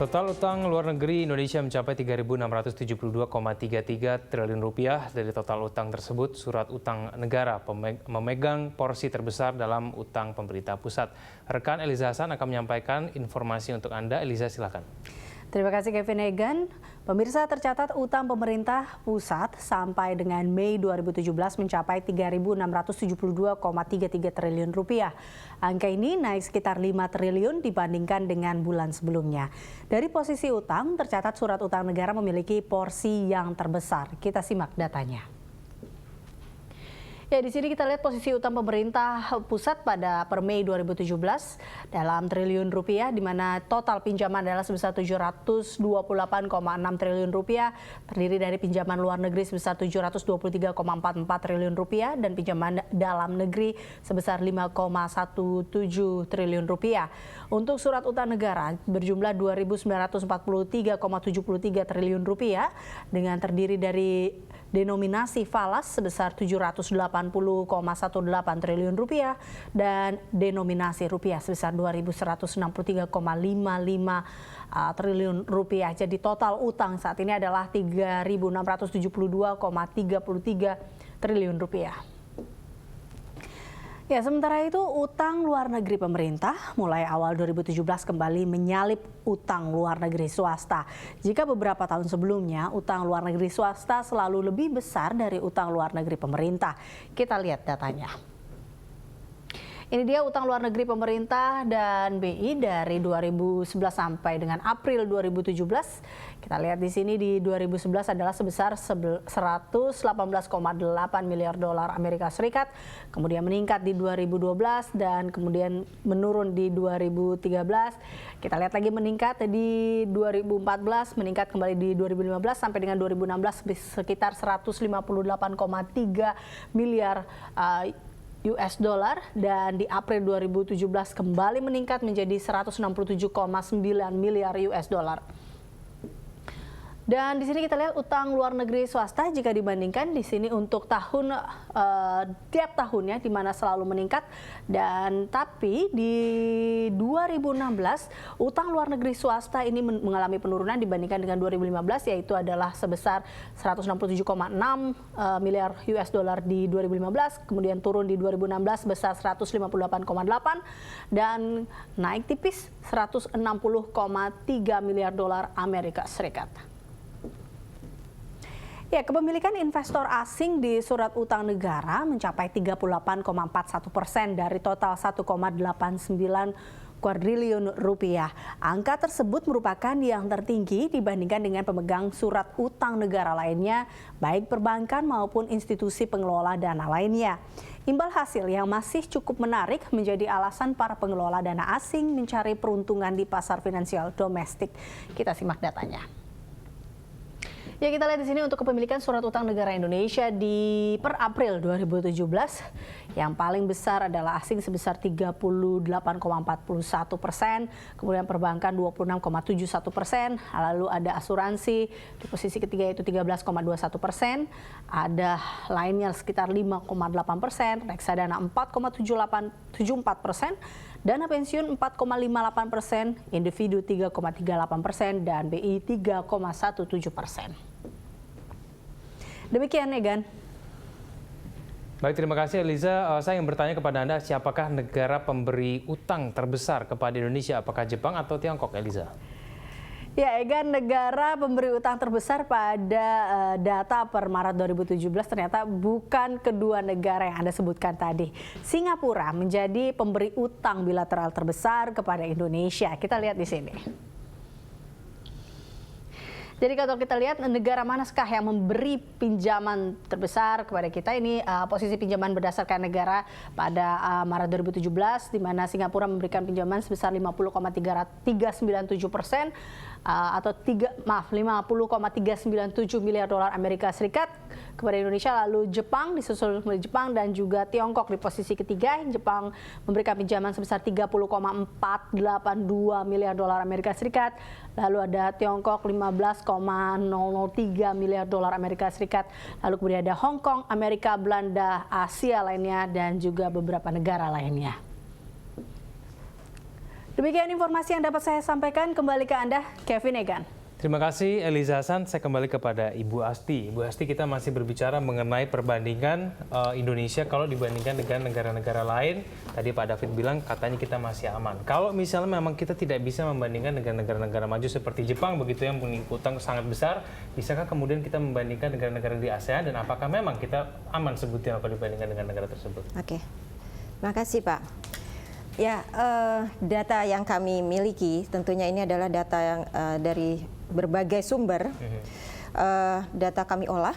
Total utang luar negeri Indonesia mencapai 3.672,33 triliun rupiah. Dari total utang tersebut, surat utang negara memegang porsi terbesar dalam utang pemerintah pusat. Rekan Eliza Hasan akan menyampaikan informasi untuk Anda. Eliza, silakan. Terima kasih Kevin Egan. Pemirsa, tercatat utang pemerintah pusat sampai dengan Mei 2017 mencapai 3.672,33 triliun rupiah. Angka ini naik sekitar 5 triliun dibandingkan dengan bulan sebelumnya. Dari posisi utang, tercatat surat utang negara memiliki porsi yang terbesar. Kita simak datanya. Ya, di sini kita lihat posisi utang pemerintah pusat pada per Mei 2017 dalam triliun rupiah, di mana total pinjaman adalah sebesar 728,6 triliun rupiah, terdiri dari pinjaman luar negeri sebesar 723,44 triliun rupiah dan pinjaman dalam negeri sebesar 5,17 triliun rupiah. Untuk surat utang negara berjumlah 2.943,73 triliun rupiah dengan terdiri dari denominasi falas sebesar 780,18 triliun rupiah dan denominasi rupiah sebesar 2.163,55 triliun rupiah. Jadi total utang saat ini adalah 3.672,33 triliun rupiah. Ya, sementara itu utang luar negeri pemerintah mulai awal 2017 kembali menyalip utang luar negeri swasta. Jika beberapa tahun sebelumnya utang luar negeri swasta selalu lebih besar dari utang luar negeri pemerintah. Kita lihat datanya. Ini dia utang luar negeri pemerintah dan BI dari 2011 sampai dengan April 2017. Kita lihat di sini di 2011 adalah sebesar 118,8 miliar dolar Amerika Serikat, kemudian meningkat di 2012 dan kemudian menurun di 2013. Kita lihat lagi meningkat di 2014, meningkat kembali di 2015 sampai dengan 2016 sekitar 158,3 miliar US dollar, dan di April 2017 kembali meningkat menjadi 167,9 miliar US dollar. Dan di sini kita lihat utang luar negeri swasta jika dibandingkan di sini untuk tahun tiap tahunnya di mana selalu meningkat, dan tapi di 2016 utang luar negeri swasta ini mengalami penurunan dibandingkan dengan 2015, yaitu adalah sebesar 167,6 miliar US dollar di 2015, kemudian turun di 2016 sebesar 158,8 dan naik tipis 160,3 miliar dolar Amerika Serikat. Ya, kepemilikan investor asing di surat utang negara mencapai 38,41% dari total 1,89 kuadriliun rupiah. Angka tersebut merupakan yang tertinggi dibandingkan dengan pemegang surat utang negara lainnya, baik perbankan maupun institusi pengelola dana lainnya. Imbal hasil yang masih cukup menarik menjadi alasan para pengelola dana asing mencari peruntungan di pasar finansial domestik. Kita simak datanya. Ya, kita lihat di sini untuk kepemilikan surat utang negara Indonesia di per April 2017 yang paling besar adalah asing sebesar 38,41%, kemudian perbankan 26,71%, lalu ada asuransi di posisi ketiga yaitu 13,21%, ada lainnya sekitar 5,8%, reksadana 4,74%, dana pensiun 4,58%, individu 3,38%, dan BI 3,17%. Demikian, Egan. Baik, terima kasih Eliza. Saya ingin bertanya kepada Anda, siapakah negara pemberi utang terbesar kepada Indonesia? Apakah Jepang atau Tiongkok, Eliza? Ya, Egan, negara pemberi utang terbesar pada data per Maret 2017 ternyata bukan kedua negara yang Anda sebutkan tadi. Singapura menjadi pemberi utang bilateral terbesar kepada Indonesia. Kita lihat di sini. Jadi kalau kita lihat negara manakah yang memberi pinjaman terbesar kepada kita, ini posisi pinjaman berdasarkan negara pada Maret 2017, di mana Singapura memberikan pinjaman sebesar 50,397% atau 50,397 miliar dolar Amerika Serikat kepada Indonesia. Lalu Jepang disusul oleh Jepang dan juga Tiongkok di posisi ketiga. Jepang memberikan pinjaman sebesar 30,482 miliar dolar Amerika Serikat. Lalu ada Tiongkok 15,003 miliar dolar Amerika Serikat. Lalu kemudian ada Hong Kong, Amerika, Belanda, Asia lainnya, dan juga beberapa negara lainnya. Demikian informasi yang dapat saya sampaikan. Kembali ke Anda, Kevin Egan. Terima kasih Eliza Hasan. Saya kembali kepada Ibu Asti. Ibu Asti, kita masih berbicara mengenai perbandingan Indonesia kalau dibandingkan dengan negara-negara lain. Tadi Pak David bilang katanya kita masih aman. Kalau misalnya memang kita tidak bisa membandingkan dengan negara-negara maju seperti Jepang begitu yang memiliki utang sangat besar, bisakah kemudian kita membandingkan negara-negara di ASEAN dan apakah memang kita aman sebutnya kalau dibandingkan dengan negara tersebut? Oke, terima kasih Pak. Ya, data yang kami miliki tentunya ini adalah data yang dari berbagai sumber. Data kami olah.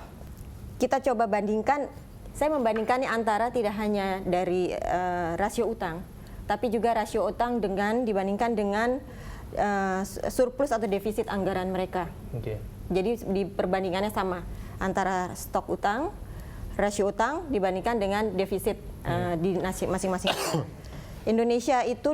Kita coba bandingkan, saya membandingkannya antara tidak hanya dari rasio utang, tapi juga rasio utang dibandingkan dengan surplus atau defisit anggaran mereka. Okay. Jadi di perbandingannya sama antara stok utang, rasio utang dibandingkan dengan defisit di masing-masing. Indonesia itu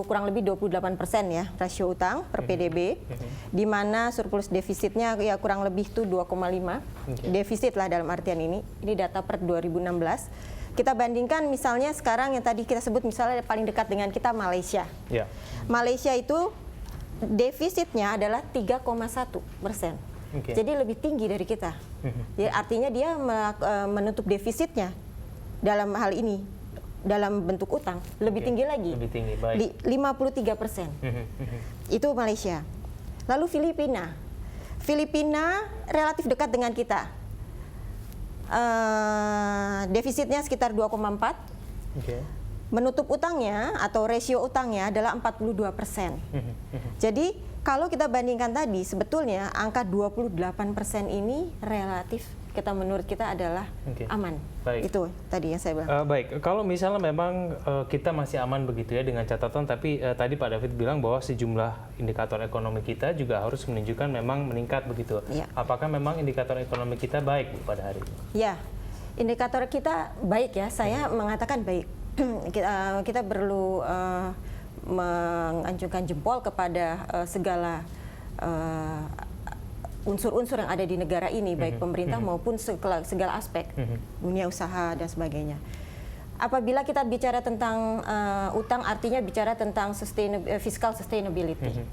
kurang lebih 28% ya rasio utang per PDB, di mana surplus defisitnya ya kurang lebih itu 2,5 defisit lah dalam artian ini data per 2016. Kita bandingkan misalnya sekarang yang tadi kita sebut misalnya paling dekat dengan kita Malaysia. Yeah. Malaysia itu defisitnya adalah 3,1%. Okay. Jadi lebih tinggi dari kita. Jadi artinya dia menutup defisitnya dalam hal ini. Dalam bentuk utang lebih tinggi lagi, lebih tinggi, baik. 53%. Itu Malaysia. Lalu Filipina relatif dekat dengan kita. Defisitnya sekitar 2,4. Okay. Menutup utangnya atau rasio utangnya adalah 42%. Jadi kalau kita bandingkan tadi, sebetulnya angka 28% ini relatif menurut kita adalah aman. Baik. Itu tadi yang saya bilang. Baik, kalau misalnya memang kita masih aman begitu ya dengan catatan, tapi tadi Pak David bilang bahwa sejumlah indikator ekonomi kita juga harus menunjukkan memang meningkat begitu. Ya. Apakah memang indikator ekonomi kita baik pada hari ini? Ya, indikator kita baik ya. Saya mengatakan baik. Kita perlu mengancungkan jempol kepada segala unsur-unsur yang ada di negara ini, baik pemerintah maupun segala aspek, dunia usaha dan sebagainya. Apabila kita bicara tentang utang, artinya bicara tentang fiscal sustainability.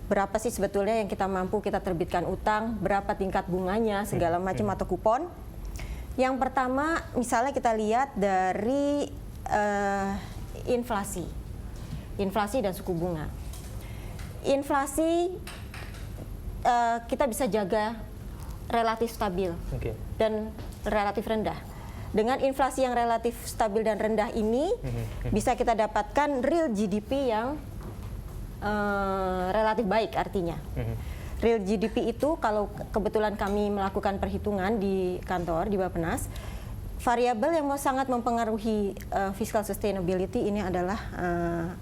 Berapa sih sebetulnya yang kita mampu kita terbitkan utang, berapa tingkat bunganya, segala macam atau kupon. Yang pertama, misalnya kita lihat dari inflasi dan suku bunga. Inflasi kita bisa jaga relatif stabil dan relatif rendah. Dengan inflasi yang relatif stabil dan rendah ini, bisa kita dapatkan real GDP yang relatif baik artinya. Real GDP itu kalau kebetulan kami melakukan perhitungan di kantor, di Bappenas, variabel yang sangat mempengaruhi fiscal sustainability ini adalah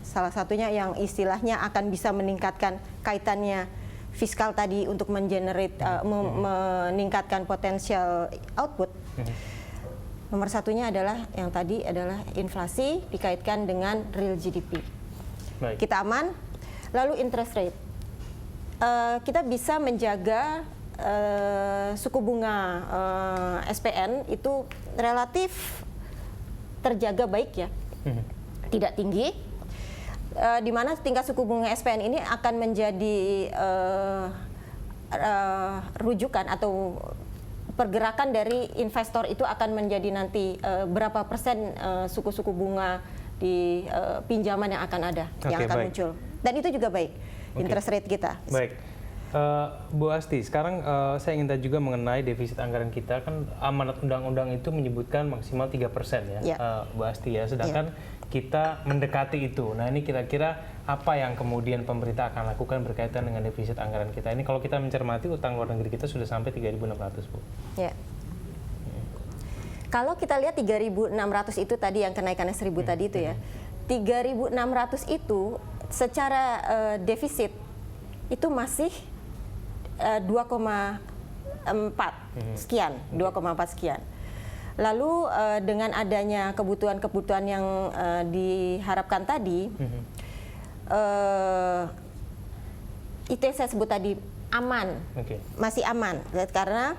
salah satunya yang istilahnya akan bisa meningkatkan kaitannya fiskal tadi untuk meningkatkan potensial output. Nomor satunya adalah yang tadi adalah inflasi dikaitkan dengan real GDP. Baik. Kita aman. Lalu interest rate. Kita bisa menjaga suku bunga SPN itu relatif terjaga baik ya, tidak tinggi. Di mana tingkat suku bunga SPN ini akan menjadi rujukan atau pergerakan dari investor itu akan menjadi nanti berapa persen suku-suku bunga di pinjaman yang akan ada, yang akan muncul. Dan itu juga baik, interest rate kita. Baik. Bu Asti, sekarang saya ingin tanya juga mengenai defisit anggaran kita. Kan amanat undang-undang itu menyebutkan maksimal 3% ya, Bu Asti ya. Sedangkan kita mendekati itu. Nah ini kira-kira apa yang kemudian pemerintah akan lakukan berkaitan dengan defisit anggaran kita ini? Kalau kita mencermati utang luar negeri kita sudah sampai 3.600, Bu. Ya. Kalau kita lihat 3.600 itu tadi yang kenaikannya 1.000 tadi itu ya. 3.600 itu secara defisit itu masih 2,4 sekian, 2,4 sekian. Lalu dengan adanya kebutuhan-kebutuhan yang diharapkan tadi, itu yang saya sebut tadi aman, masih aman, karena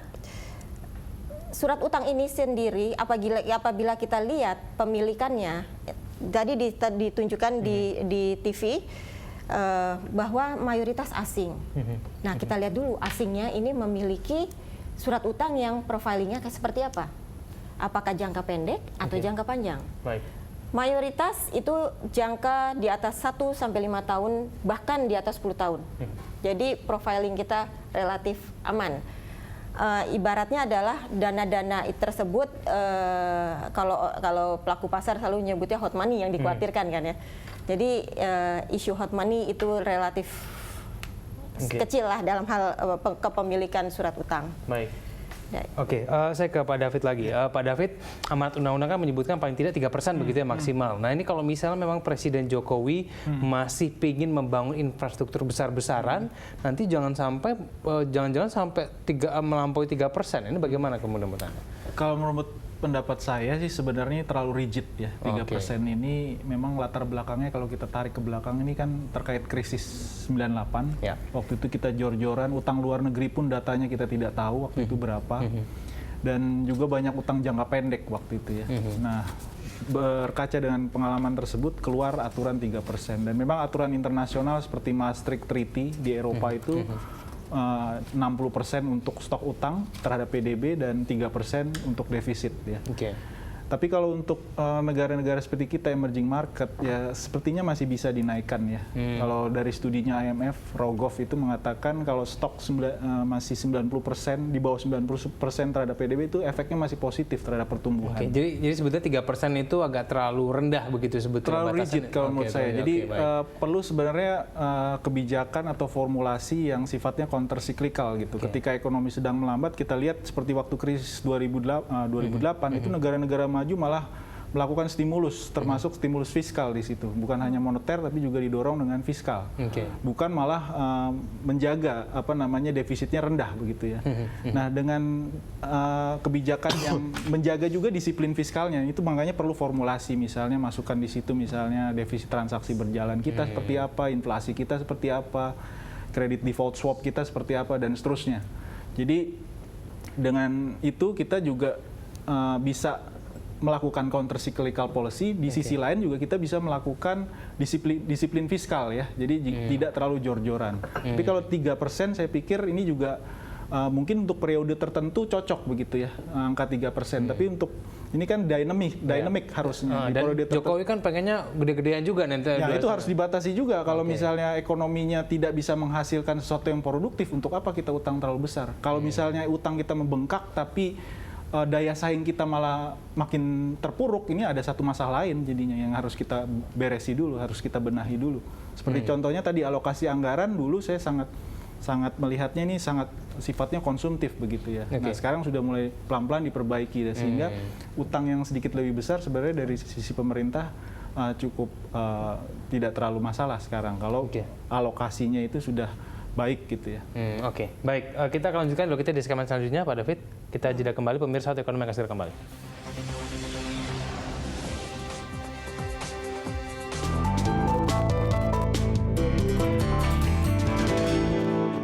surat utang ini sendiri apabila kita lihat pemilikannya tadi ditunjukkan di TV bahwa mayoritas asing. Nah, kita lihat dulu asingnya ini memiliki surat utang yang profilingnya seperti apa? Apakah jangka pendek atau jangka panjang? Baik. Mayoritas itu jangka di atas 1 sampai 5 tahun, bahkan di atas 10 tahun. Jadi profiling kita relatif aman. Ibaratnya adalah dana-dana tersebut, kalau pelaku pasar selalu menyebutnya hot money yang dikhawatirkan kan ya. Jadi isu hot money itu relatif kecil lah dalam hal kepemilikan surat utang. Baik. Oke, saya ke Pak David lagi. Pak David, amanat undang-undang kan menyebutkan paling tidak 3% begitu ya maksimal. Nah ini kalau misalnya memang Presiden Jokowi masih ingin membangun infrastruktur besar-besaran, nanti jangan-jangan sampai melampaui 3%. Ini bagaimana kemudian menurut Anda? Kalau menurut pendapat saya sih sebenarnya terlalu rigid ya. 3% ini memang latar belakangnya kalau kita tarik ke belakang ini kan terkait krisis 98. Ya. Waktu itu kita jor-joran, utang luar negeri pun datanya kita tidak tahu waktu itu berapa. Dan juga banyak utang jangka pendek waktu itu ya. Nah, berkaca dengan pengalaman tersebut keluar aturan 3%. Dan memang aturan internasional seperti Maastricht Treaty di Eropa itu 60% untuk stok utang terhadap PDB dan 3% untuk defisit ya. Tapi kalau untuk negara-negara seperti kita emerging market ya sepertinya masih bisa dinaikkan ya. Kalau dari studinya IMF, Rogov itu mengatakan kalau stok masih 90%, di bawah 90% terhadap PDB itu efeknya masih positif terhadap pertumbuhan. Jadi sebetulnya 3% itu agak terlalu rendah begitu sebetulnya. Terlalu rigid kalau menurut saya. Jadi perlu sebenarnya kebijakan atau formulasi yang sifatnya counter cyclical gitu. Ketika ekonomi sedang melambat, kita lihat seperti waktu krisis 2008 itu negara-negara maju malah melakukan stimulus, termasuk stimulus fiskal di situ. Bukan hanya moneter, tapi juga didorong dengan fiskal. Bukan malah menjaga defisitnya rendah begitu ya. Nah, dengan kebijakan yang menjaga juga disiplin fiskalnya, itu makanya perlu formulasi, misalnya masukkan di situ misalnya defisit transaksi berjalan kita seperti apa, inflasi kita seperti apa, kredit default swap kita seperti apa, dan seterusnya. Jadi dengan itu kita juga bisa melakukan counter cyclical policy, di sisi lain juga kita bisa melakukan disiplin fiskal ya. Jadi tidak terlalu jor-joran. Tapi kalau 3% saya pikir ini juga mungkin untuk periode tertentu cocok begitu ya, angka 3%. Tapi untuk ini kan dynamic harusnya. Dan Jokowi kan pengennya gede-gedean juga nanti. Ya, itu harus dibatasi juga. Kalau misalnya ekonominya tidak bisa menghasilkan sesuatu yang produktif, untuk apa kita utang terlalu besar? Kalau misalnya utang kita membengkak tapi daya saing kita malah makin terpuruk, ini ada satu masalah lain jadinya yang harus kita beresi dulu, harus kita benahi dulu. Seperti contohnya tadi alokasi anggaran dulu saya sangat melihatnya ini sangat sifatnya konsumtif begitu ya. Nah, sekarang sudah mulai pelan-pelan diperbaiki sehingga utang yang sedikit lebih besar sebenarnya dari sisi pemerintah cukup tidak terlalu masalah sekarang kalau alokasinya itu sudah baik gitu ya. Baik. Kita akan lanjutkan dulu kita di segmen selanjutnya Pak David. Kita jeda kembali, pemirsa Hot Ekonomi akan segera kembali.